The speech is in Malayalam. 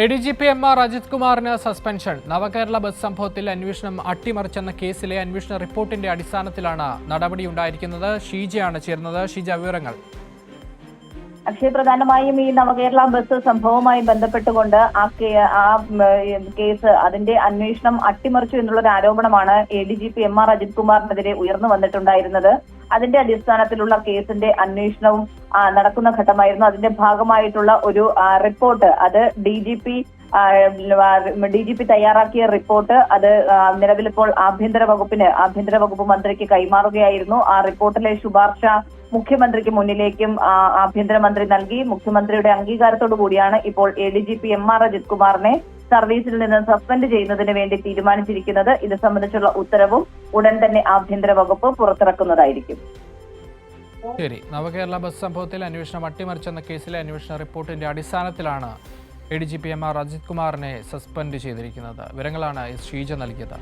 ADGP MR അജിത് കുമാറിന് സസ്പെൻഷൻ. നവകേരള ബസ് സംഭവത്തിൽ അന്വേഷണം അട്ടിമറിച്ചെന്ന കേസിലെ അന്വേഷണ റിപ്പോർട്ടിന്റെ അടിസ്ഥാനത്തിലാണ് നടപടിയുണ്ടായിരിക്കുന്നത്. ഷീജയാണ് ചേർന്നത്. ഷീജ, വിവരങ്ങൾ. പ്രധാനമായും ഈ നവകേരള ബസ് സംഭവവുമായി ബന്ധപ്പെട്ടുകൊണ്ട് ആ കേസ് അതിന്റെ അന്വേഷണം അട്ടിമറിച്ചു എന്നുള്ളൊരു ആരോപണമാണ് ADGP MR അജിത് കുമാറിനെതിരെ ഉയർന്നു വന്നിട്ടുണ്ടായിരുന്നത്. അതിന്റെ അടിസ്ഥാനത്തിലുള്ള കേസിന്റെ അന്വേഷണവും നടക്കുന്ന ഘട്ടമായിരുന്നു. അതിന്റെ ഭാഗമായിട്ടുള്ള ഒരു റിപ്പോർട്ട് അത് DGP തയ്യാറാക്കിയ റിപ്പോർട്ട് അത് നിലവിലിപ്പോൾ ആഭ്യന്തര വകുപ്പ് മന്ത്രിക്ക് കൈമാറുകയായിരുന്നു. ആ റിപ്പോർട്ടിലെ ശുപാർശ മുഖ്യമന്ത്രിക്ക് മുന്നിലേക്കും ആഭ്യന്തരമന്ത്രി നൽകി. മുഖ്യമന്ത്രിയുടെ അംഗീകാരത്തോടു കൂടിയാണ് ഇപ്പോൾ ADGP MR അജിത് കുമാറിനെ സർവീസിൽ നിന്ന് സസ്പെൻഡ് ചെയ്യുന്നതിന് വേണ്ടി തീരുമാനിച്ചിരിക്കുന്നത്. ഇത് സംബന്ധിച്ചുള്ള ഉത്തരവും ഉടൻ തന്നെ ആഭ്യന്തര വകുപ്പ് പുറത്തിറക്കുന്നതായിരിക്കും. ശരി, നവകേരള ബസ് സംഭവത്തിൽ അന്വേഷണം അട്ടിമറിച്ചെന്ന കേസിലെ അന്വേഷണ റിപ്പോർട്ടിന്റെ അടിസ്ഥാനത്തിലാണ് ADGP MR അജിത് കുമാറിനെ സസ്പെൻഡ് ചെയ്തിരിക്കുന്നത്. വിവരങ്ങളാണ് ഷീജ നൽകിയത്.